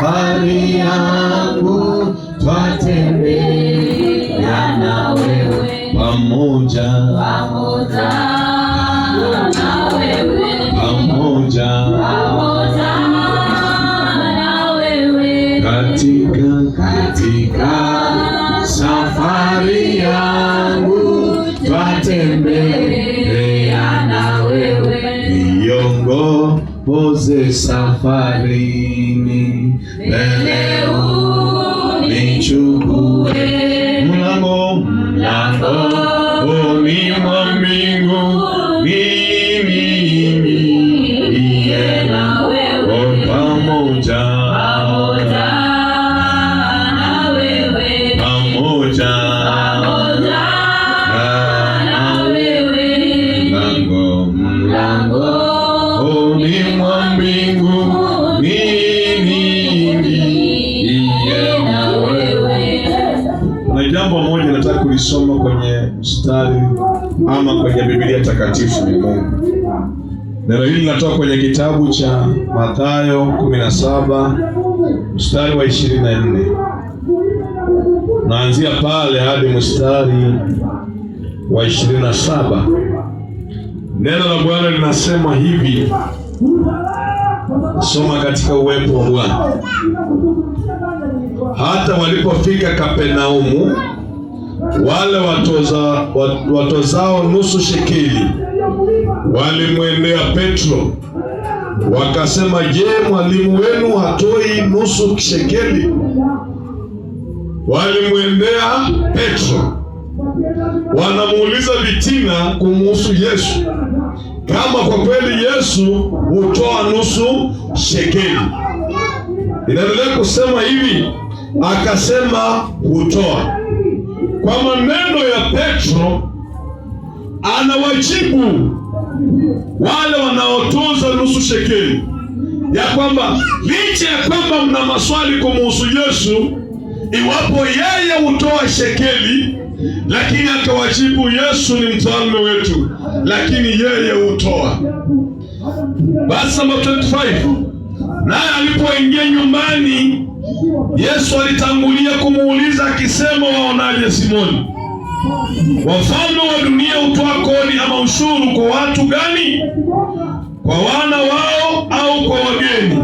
safari yangu twatembea na wewe, pamoja na wewe, pamoja na wewe, katika safari yangu twatembea na wewe, niongoze safarini, mbele unichukue, mlangoni mwa mbinguni, niye na wewe, pamoja na wewe, pamoja na wewe, mlangoni mwa mbinguni, niye na wewe. Na jambo moja nataka kulisoma kwenye mstari ama kwenye Biblia takatifu ya Mungu. Neno hili linatoka kwenye kitabu cha Mathayo 17 mstari wa 24. Naanzia pale hadi mstari wa 27. Neno la Bwana linasema hivi. Soma katika uwepo wa Bwana. Hata walipofika Kapernaumu, wale watozao nusu shekeli walimwendea Petro wakasema, je, mwalimu wenu hatoi nusu shekeli? Walimwendea Petro wanamuuliza vitina kumuhusu Yesu, kama kwa kweli Yesu hutoa nusu shekeli. Inaendelea kusema hivi, akasema hutoa. Kwa maneno ya Petro anawajibu wale wanaotoza nusu shekeli ya kwamba licha ya kwamba mna maswali kumuhusu Yesu, iwapo yeye hutoa shekeli, lakini akawajibu Yesu ni mfalme wetu, lakini yeye hutoa. Basi namba 25, naye alipoingia nyumbani, Yesu alitangulia kumuuliza akisema, waonaje Simoni? Wafalme wa dunia hutoa kodi ama ushuru kwa watu gani? Kwa wana wao au kwa wageni?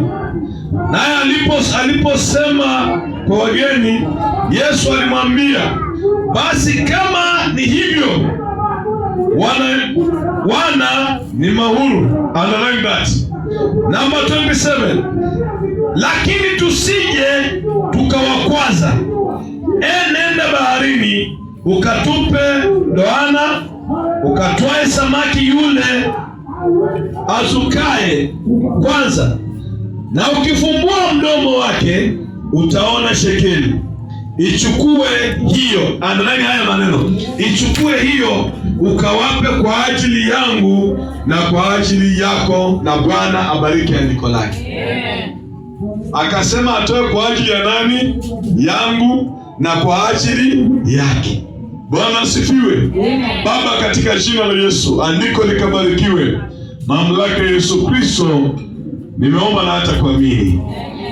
Naye aliposema kwa wageni, Yesu alimwambia, basi kama ni hivyo, wana ni mahuru. Underline that. Number 27. Lakini tusije tukawakwaza. Nenda baharini ukatupe ndoana, ukatwae samaki yule azukaye kwanza, na ukifumbua mdomo wake utaona shekeli. Ichukue hiyo, andani haya maneno, ichukue hiyo ukawape kwa ajili yangu na kwa ajili yako, na Bwana abariki andiko lake. Akasema atoe kwa ajili ya nani? Yangu na kwa ajili yake. Bwana asifiwe. Baba, katika jina la Yesu, andiko likabarikiwe. Mamlaka ya Yesu Kristo nimeomba na hata kuamini.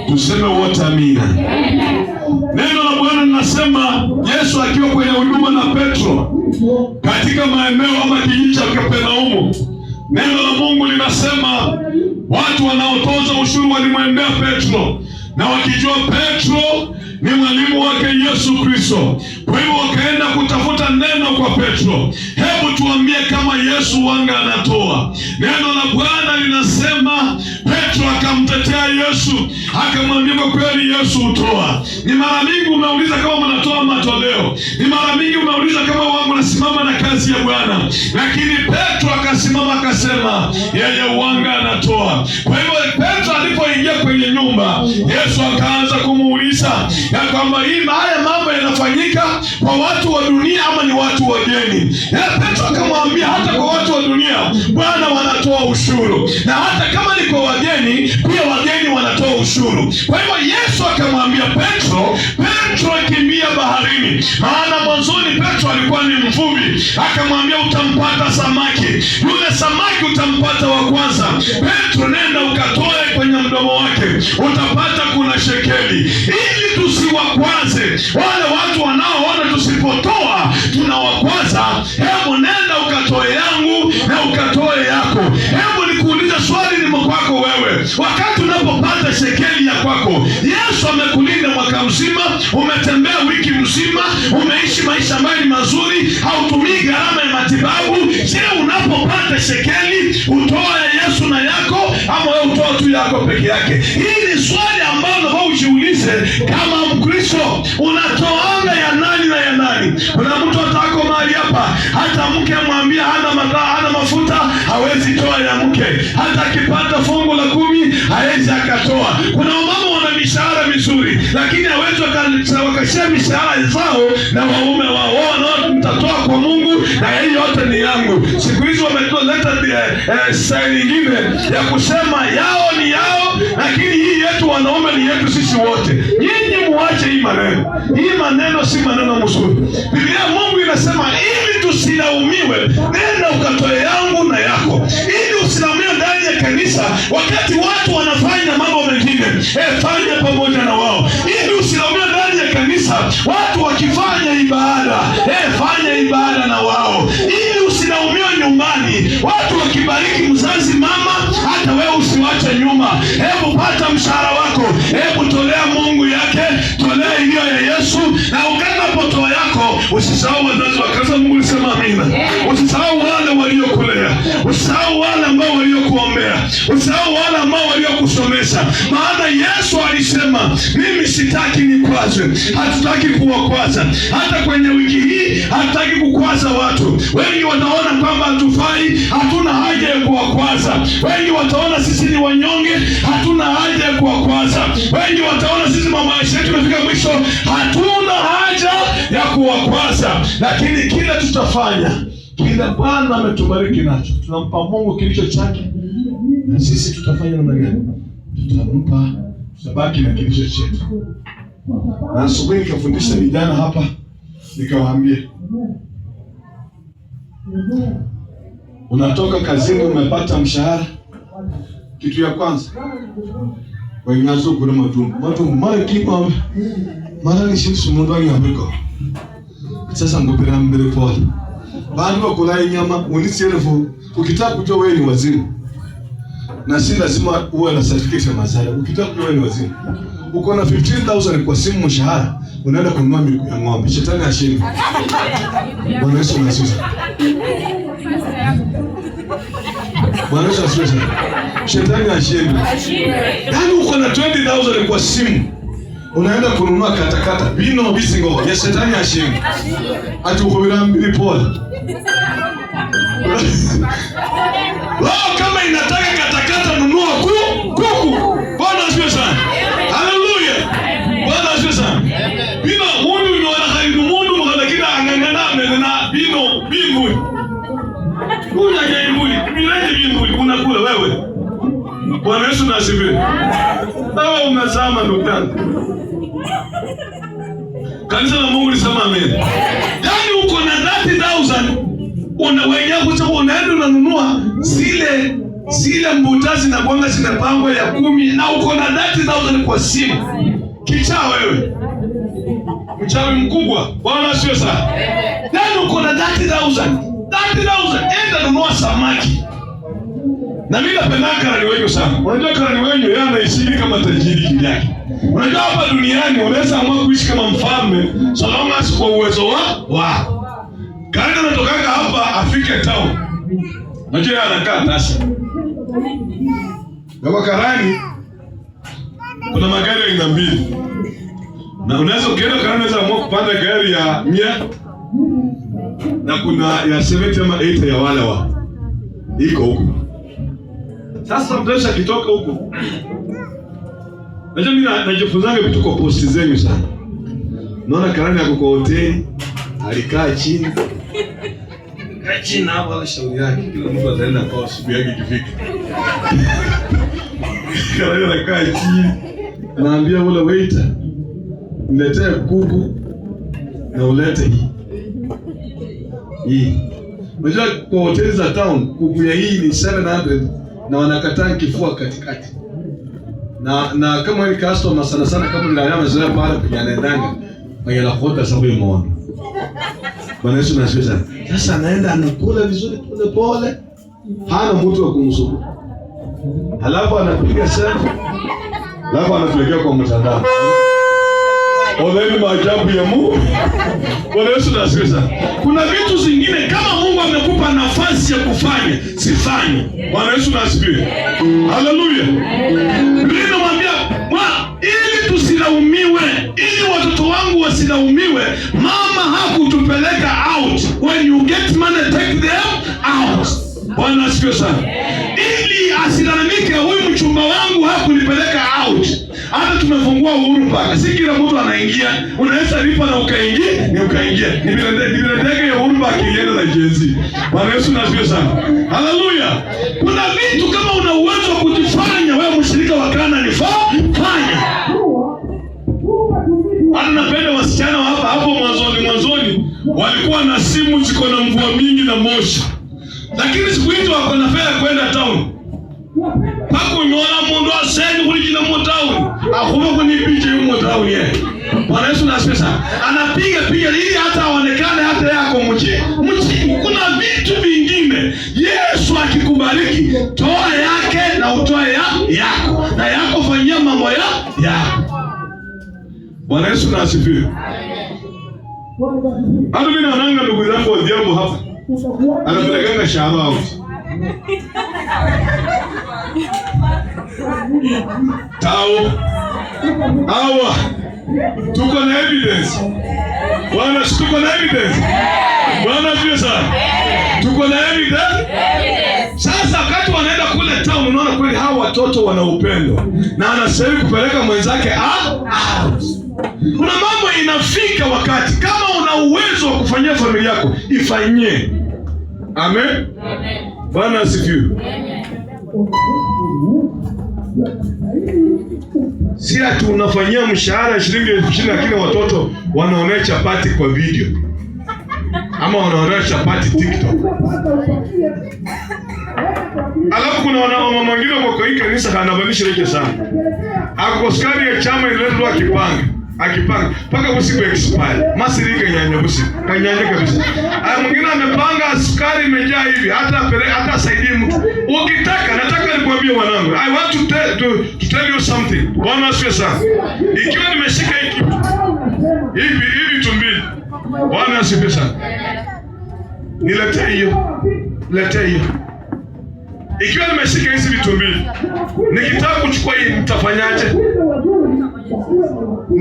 Tuseme wote amina. Neno la Bwana linasema Yesu akiwa kwenye huduma na Petro katika maeneo ama kijiji cha Kapernaumu, neno la Mungu linasema watu wanaotoza ushuru walimwendea Petro, na wakijua Petro ni mwalimu wake Yesu Kristo. Kwa hivyo wakaenda kutafuta neno kwa Petro. Hebu tuambie kama Yesu wanga anatoa. Neno la Bwana linasema Petro akamtetea Yesu, akamwambia kwa kweli Yesu hutoa. Ni mara mingi umeuliza kama mnatoa matoleo. Ni mara mingi umeuliza kama wangu nasimama na kazi ya Bwana. Lakini Petro akasimama akasema yeye wanga anatoa. Kwa hivyo Petro alipoingia kwenye nyumba, Yesu akaanza kumuuliza ya kwamba haya mambo yanafanyika kwa watu wa dunia ama ni watu wageni? Petro akamwambia hata kwa watu wa dunia Bwana wanatoa ushuru, na hata kama ni kwa wageni pia wageni wanatoa ushuru. Kwa hivyo Yesu akamwambia Petro, kimbia baharini. Maana mwanzoni Petro alikuwa ni mvuvi. Akamwambia utampata samaki, yule samaki utampata wa kwanza. Petro, nenda ukatoe kwenye mdomo wake utapata kuna shekeli. Ili tusiwakwaze wale watu wanaoona tusipotoa tunawakwaza, hebu nenda ukatoe yangu na ukatoe yako. Hebu nikuulize swali ni kwako wewe, wakati unapopata shekeli ya kwako, Yesu amekulinda mwaka mzima, umetembea wiki mzima, umeishi maisha ambayo ni mazuri, hautumii gharama ya matibabu. Je, unapopata shekeli utoa Yesu na yako, ama wewe utoa tu yako peke yake? Hii ni swali ambalo unafaa ujiulize kama Mkristo. Unatoanga ya nani na ya nani? Kuna mtu atako mahali hapa, hata mke mwambia hana makaa, hana mafuta, hawezi toa ya mke. Hata akipata fungu la 10 hawezi akatoa. Kuna wamama wana mishahara mizuri, lakini hawezi wakashare mishahara zao na waume wao. Wao mtatoa kwa Mungu na hii yote ni yangu. Siku hizo wameleta style nyingine ya kusema yao ni yao, lakini hii yetu wanaume ni yetu sisi wote. Nyinyi muache hii maneno. Hii maneno si maneno mzuri. Biblia Mungu inasema ili tusilaumiwe, nenda ukatoe yangu na yako. Ili usilaumiwe ndani ya kanisa wakati watu wanafanya mambo mengine, fanya pamoja na wao. Ili usilaumiwe ndani ya kanisa watu wakifanya ibada, fanya ibada na wao. Ili usilaumiwe nyumbani watu wakibariki mzazi mama, hata wewe usiwache nyuma. Hebu pata mshahara wako, hebu tolea Mungu yake, tolea iliyo ya Yesu, na ukanapotoa yako usisahau wazazi wa kanisa. Mungu alisema amina. Usisahau wale waliokulea, usisahau wale ambao waliokuombea, usisahau wale ambao waliokusomesha. Maana Yesu alisema mimi sitaki nikwazwe. Hatutaki kuwakwaza. Hata kwenye wiki hii hatutaki kukwaza watu. Wengi wataona kwamba hatufai, hatuna haja ya kuwakwaza. Wengi wataona sisi ni wanyonge, hatuna haja ya kuwakwaza. Wengi wataona sisi maisha yetu yamefika mwisho, hatuna haja ya kuwakwaza. Lakini kila tutafanya, kila Bwana ametubariki nacho, tunampa Mungu kilicho chake, na sisi tutafanya namna gani? Tutampa, tutabaki na kilicho chetu. Na asubuhi nikafundisha vijana hapa, nikawaambia unatoka kazini, umepata mshahara, kitu ya kwanza waingazo kuna matumbo mara kipa mara ni shinsu mundu wangi Afrika. Sasa ngopera mbele pole baada ya kula nyama unisielefu. Ukitaka kujua wewe ni wazimu, na si lazima uwe na certificate ya mazao. Ukitaka kujua wewe ni wazimu, uko na 15,000 kwa simu mshahara, unaenda kununua miguu ya ng'ombe. Shetani ashindi. Bwana Yesu asifiwe. Bwana Yesu asifiwe. Shetani ashindi. Yaani uko na 20,000 kwa simu, unaenda kununua katakata bino bisingo ya shetani ashindi. Ati uko bila mbili pole. Wao kama inataka katakata nunua kuku. Bwana asifiwe sana. Haleluya. Bwana asifiwe sana. Bino mundu ino anaharibu mundu mkadakina angangana na bino binguni. Kuna jaimuli, milele binguni unakula wewe. Bwana Yesu asifiwe. Wewe umezama ndugu yangu. Kanisa la Mungu lisema amen. Yaani uko na 30,000 unaenda unanunua zile mbutazi na bonga zinapangwa ya 10, na uko na 30,000 kwa simu. Kichaa wewe. Mchawi mkubwa. Bwana asifiwe sana. Yaani uko na 30,000. Enda nunua samaki. Na mimi napenda karani wenyu sana. Unajua karani wenyu yeye anaishi kama tajiri kivyake. Unajua hapa duniani unaweza amua kuishi kama mfalme so long as kwa uwezo wa. Karani anatoka hapa afike town. Unajua anakaa Tasha. Kama karani kuna magari ya aina mbili. Na unaweza ukienda karani unaweza amua kupanda gari ya 100 na kuna ya 70 ama 80 ya wale wa. Iko huko. Sasa mtosha kitoka huko. Najua mimi najifunzanga vitu kwa posti zenyu sana. Naona karani yako kwa hoteli, alikaa chini. Kaa chini hapo ala shauri yake. Kila mtu ataenda kwa siku yake ikifika. Karani anakaa chini. Anaambia ule waiter, niletee kuku na ulete hii. Unajua kwa hoteli za town kuku ya hii ni 700 na wanakataa kifua katikati. Na kama ni customer sana kama ni amezoea pale kunyanaendanga kwenye la kota sababu imeona. Bwana Yesu asifiwe. Sasa anaenda anakula vizuri pole. Hana mtu wa kumsumbua. Halafu anapiga selfie. Halafu anatuwekea kwa mtandao. Ole maajabu ya Mungu. Bwana Yesu asifiwe. Kuna vitu zingine kama Mungu amekupa nafasi ya kufanya, sifanye. Bwana Yesu asifiwe. Haleluya. Biblia inamwambia, ili tusilaumiwe, ili watoto wangu wasilaumiwe, mama hakutupeleka out. When you get money, take them out. Bwana asifiwe sana. Ili asilalamike, huyu mchumba wangu hakunipeleka out. Hata tumefungua Uhuru Park, si kila mtu anaingia. Unaweza lipa na ukaingia, ni ukaingia. Ni vile ndege ya Uhuru Park ilienda na jenzi. Bwana Yesu asifiwe sana. Haleluya. Kuna vitu kama una uwezo wa kujifanya wewe mshirika wa Kana, fanya. Hata napenda wasichana hapo mwanzoni walikuwa na simu ziko na mvua mingi na moshi. Lakini siku hizo wako na fare kwenda town. Pako unaona mundu aseni kuli kila town. Akuma kuni picha yumo town yeye. Bwana Yesu asifiwe. Anapiga ili hata aonekane hata yako mche. Kuna vitu vingine. Yesu akikubariki, toa yake na utoe yako. Na yako fanyia mambo yako. Bwana Yesu asifiwe. Hata mimi naonanga ndugu zangu wa Diambo hapa. Anapelekanga shamba out. Tao. Awa. Tuko na evidence. Bwana, tuko na evidence. Bwana asifiwe sana. Tuko na evidence. Sasa wakati wanaenda kule town, unaona kweli hawa watoto wana upendo. Na anasema kupeleka mwenzake out. Kuna mambo inafika wakati kama una uwezo wa kufanyia familia yako, ifanyie. Amen. Bwana asifiwe. Si ati unafanyia mshahara shilingi 20,000 lakini watoto wanaonesha chapati kwa video. Ama wanaonesha chapati TikTok. Alafu kuna mama wengine kwa hii kanisa anabadilisha reke sana. Akoskari ya chama inaletwa akipanga paka usiku expire masirika nyanya usiku kanyanya kabisa. Mwingine amepanga sukari imejaa hivi hata saidie mtu. Ukitaka nataka nikwambie wanangu, I want to tell you something. Bwana asifiwe sana. Ikiwa nimeshika hiki kitu hivi tumbili, Bwana asifiwe sana. Niletee hiyo. Ikiwa nimeshika hizi vitu mbili, nikitaka kuchukua hii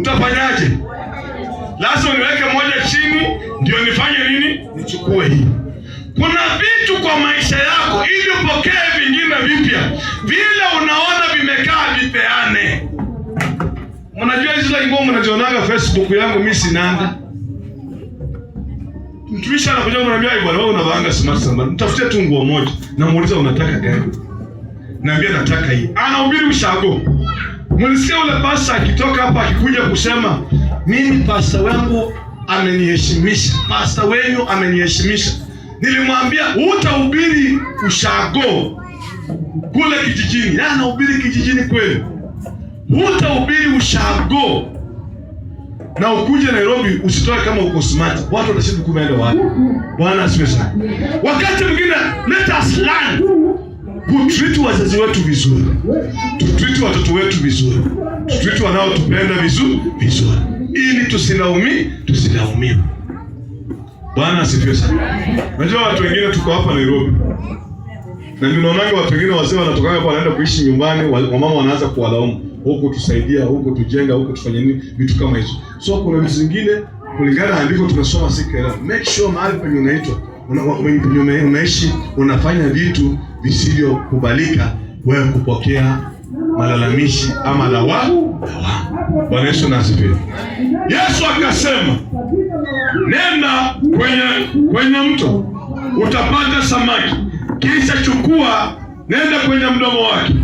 mtafanyaje? Lazima niweke moja chini ndio nifanye nini? Nichukue hii. Kuna vitu kwa maisha yako ili upokee vingine vipya. Vile unaona vimekaa vipeane. Mnajua hizo nguo mnazionaga Facebook yangu mimi sinanga. Mtumishi anakuja kunaniambia bwana wewe unavanga smart sana. Mtafutie tu nguo moja. Namuuliza unataka gani? Naambia nataka hii. Anahubiri ushago. Mlisikia ule pastor akitoka hapa akikuja kusema mimi pastor wangu ameniheshimisha. Pastor wenu ameniheshimisha. Nilimwambia utahubiri ushago kule kijijini. Anahubiri kijijini kweli. Utahubiri ushago. Na ukuje Nairobi usitoe kama uko smart. Watu watashinda kumeenda wapi? Bwana asifiwe sana. Wakati mwingine let us learn kutreat wazazi wetu vizuri. Tutreat watoto wetu vizuri. Tutreat wanaotupenda vizuri. Ili tusilaumiwe. Bwana asifiwe sana. Unajua watu wengine tuko hapa Nairobi. Na ninaonaga watu wengine wazee wanatoka hapa wanaenda kuishi nyumbani, wamama wanaanza kuwalaumu. Huko tusaidia, huko tujenga, huko tufanye nini, vitu kama hizo. So kuna vitu vingine kulingana na andiko tunasoma siku ya leo. Make sure mahali penye unaitwa, unaishi, unafanya vitu visivyokubalika wewe kupokea malalamishi ama lawama. Bwana Yesu asifiwe. Yesu akasema, nenda kwenye mto utapata samaki, kisha chukua, nenda kwenye mdomo wake.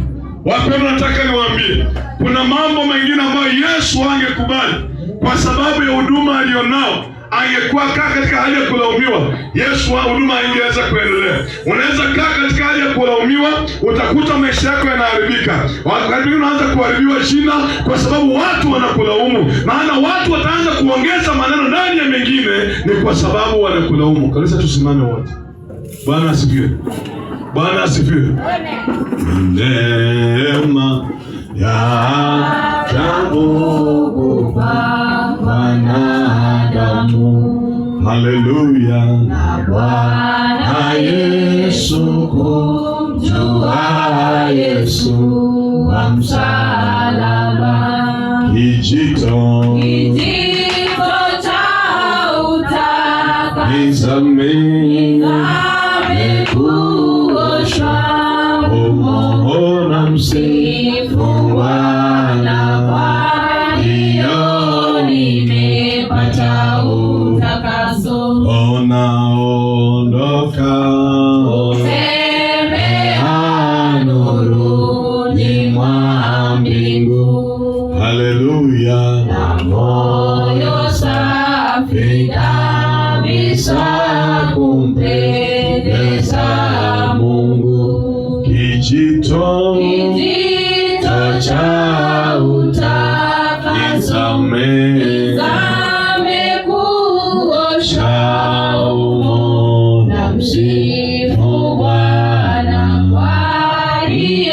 Wapendwa, nataka niwaambie kuna mambo mengine ambayo Yesu angekubali kwa sababu ya huduma alionao. angekuwa kaa katika hali ya kulaumiwa, Yesu wa huduma ingeweza kuendelea. Unaweza kaa katika hali ya kulaumiwa, utakuta maisha yako yanaharibika. Wakati unaanza kuharibiwa jina kwa sababu watu wanakulaumu. Maana watu wataanza kuongeza maneno ndani ya mengine, ni kwa sababu wanakulaumu. Kanisa, tusimame wote. Bwana asifiwe. Bwana asifiwe. Neema ya Mungu wanadamu, haleluya, na Bwana Yesu, kumjua Yesu wa msalaba, kijito cha utakaso kuoshwa, msifu Bwana, kwa hiyo nimepata utakaso. Unaondoka tembea nuruni mwa mbingu, haleluya, na moyo safi kabisa kumpendeza Mungu, kijito cha utakaso kuoshwa, na msifu Bwana, kwa hiyo.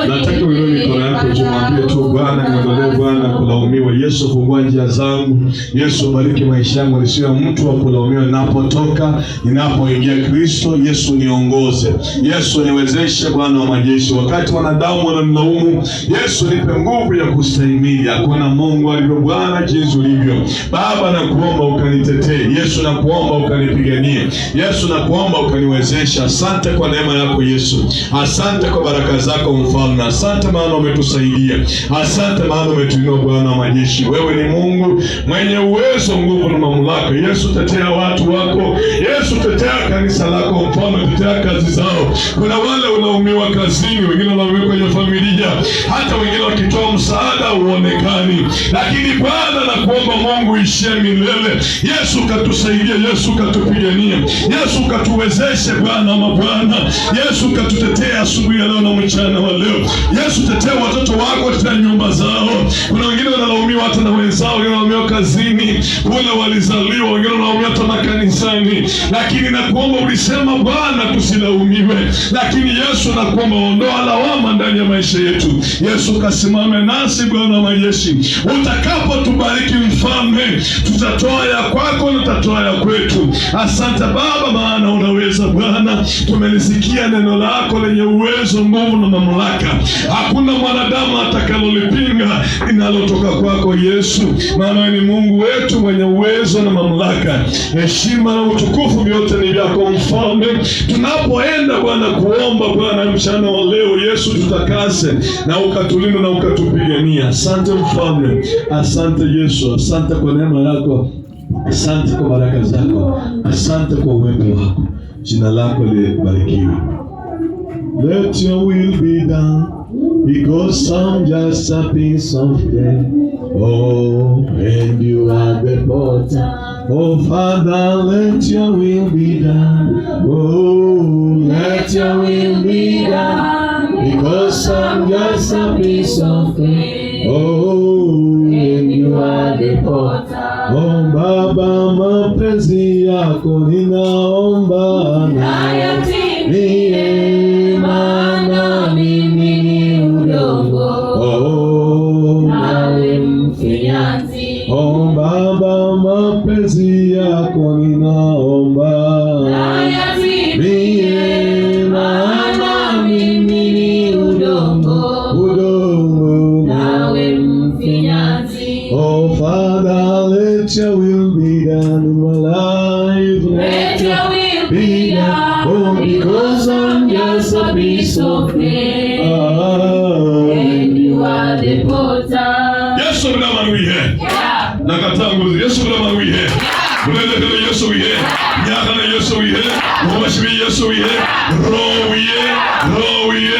Nataka uinue mikono yako juu, mwambie tu Bwana, niondolee Bwana kulaumiwa. Yesu, fungua njia zangu. Yesu, bariki maisha yangu, nisiwe mtu wa kulaumiwa ninapotoka, ninapoingia. Kristo Yesu, niongoze. Yesu, niwezeshe Bwana wa majeshi. Wakati wanadamu wananilaumu, Yesu, nipe nguvu ya kustahimili. Hakuna Mungu alivyo Bwana jinsi ulivyo. Baba, nakuomba ukanitetee. Yesu, nakuomba ukanipiganie. Yesu, nakuomba ukaniwezeshe. Asante kwa neema yako Yesu. Asante kwa baraka zako Mfalme. Asante maana umetusaidia. Asante maana umetuinua Bwana wa majeshi. Wewe ni Mungu mwenye uwezo, nguvu na mamlaka. Yesu, tetea watu wako. Yesu, tetea kanisa lako Mfalme, tetea kazi zao. Kuna wale wanaumiwa kazini, wengine wanaumiwa kwenye familia, hata wengine wakitoa msaada uonekani. Lakini Bwana, nakuomba Mungu ishie milele. Yesu, katusaidie. Yesu, katupiganie. Yesu, katuwezeshe Bwana mabwana. Yesu, katutetea asubuhi ya leo na mchana wa leo. Yesu, tetea watoto wako, tetea nyumba zao. Kuna wengine wanalaumiwa hata na wenzao, wengine wanalaumiwa kazini, kule walizaliwa, wengine wanalaumiwa hata makanisani. Lakini nakuomba, ulisema Bwana tusilaumiwe. Lakini Yesu, nakuomba ondoa lawama ndani ya maisha yetu. Yesu, kasimame nasi Bwana wa majeshi. Utakapotubariki Mfalme, tutatoa ya kwako na tutatoa ya kwetu. Asante Baba, maana unaweza Bwana. Tumelisikia neno lako lenye uwezo, nguvu na mamlaka. Hakuna mwanadamu atakalolipinga linalotoka kwako Yesu, maana wewe ni Mungu wetu mwenye uwezo na mamlaka. Heshima na utukufu vyote ni vyako Mfalme. Tunapoenda Bwana kuomba Bwana mchana wa leo, Yesu, tutakase na ukatulinde na ukatupigania. Asante Mfalme. Asante Yesu. Asante kwa neema yako. Asante kwa baraka zako. Asante kwa uwepo wako. Jina lako libarikiwe. Let your will be done, because I'm just a piece of clay. Oh, and you are the potter. Oh, Father, let your will be done. Oh, let your will be done, because I'm just a piece of clay. Oh, and you are the potter. Oh, Baba, mapenzi yako ninaomba niye, maana mimi ni udongo. Oh, nawe mfinyanzi. Oh, Baba, mapenzi yako ninaomba niye, maana mimi ni udongo, nawe mfinyanzi. Oh, Father, let your will be done in my life. Let your will be done. Oh, because I'm just a piece of clay, and you are the potter. Yesu mnamanuye. Nakatanguza Yesu mnamanuye. Mulele Yesu wiye. Nyakana Yesu wiye. Mwashimi Yesu wiye. Rowiye. Rowiye.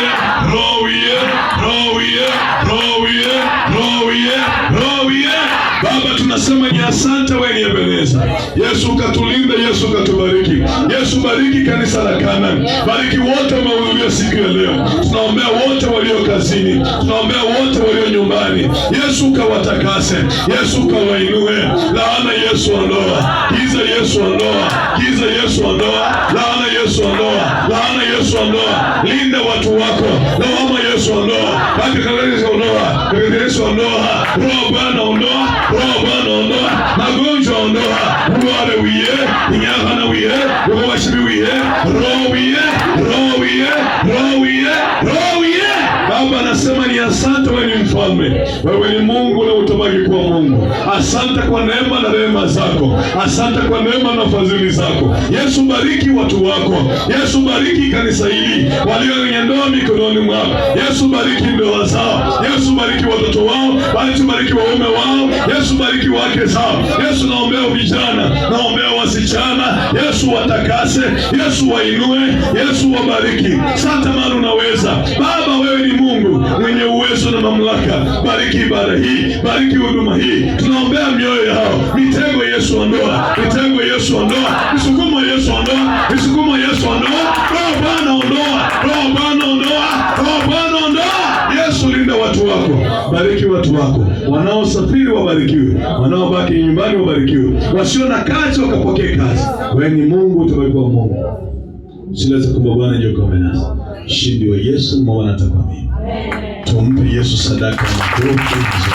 Rowiye. Rowiye. Rowiye. Rowiye. Rowiye. Baba, tunasema Nasema ni asante wewe ni Ebeneza. Yesu ukatulinde, Yesu ukatubariki. Yesu bariki kanisa la Canaan. Bariki wote wamehudhuria siku ya leo. Tunaombea wote walio kazini. Tunaombea wote walio nyumbani. Yesu ukawatakase. Yesu ukawainue. Laana Yesu ondoa. Giza Yesu ondoa. Giza Yesu ondoa. Laana Yesu ondoa. Laana Yesu ondoa. Linda watu wako. Lawama Yesu ondoa. Baki kanisa ondoa. Kanisa Yesu ondoa. Roho Bwana ondoa. Roho Bwana ondoa. Magonjwa ondoa. Uware wiye. Inyahana wiye. Uwashibi wiye. Roho wiye. Roho wiye. Roho wiye. Roho wiye. Baba nasema ni asante wewe ni mfalme. Wewe ni Mungu na utabaki kuwa Mungu. Asante kwa neema na rehema zako. Asante kwa neema na fadhili zako. Yesu bariki watu wako. Yesu bariki kanisa hili walio kwenye ndoa mikononi mwako. Yesu bariki ndoa zao. Yesu bariki watoto wao. Yesu bariki waume wao. Yesu bariki wake zao. Yesu naombea vijana, naombea wasichana. Yesu watakase. Yesu wainue. Yesu wabariki. Asante maana unaweza. Baba wewe ni Mungu mwenye uwezo na mamlaka. Bariki ibada hii. Bariki huduma hii. Tunaombea mioyo yao. Mitego Yesu ondoa. Mitego Yesu ondoa. Misukumo Yesu ondoa. Misukumo Yesu ondoa. Roho Bwana ondoa. Roho Bwana ondoa. Roho Bwana ondoa. Yesu linda watu wako. Bariki watu wako. Wanaosafiri wabarikiwe. Wanaobaki nyumbani wabarikiwe. Wasio na kazi wakapokee kazi. Wewe ni Mungu utabaki wa Mungu. Sileza kwa Bwana ndio kwa menasi. Shindi wa Yesu mwana atakwamini. Tumpe Yesu sadaka na makofi.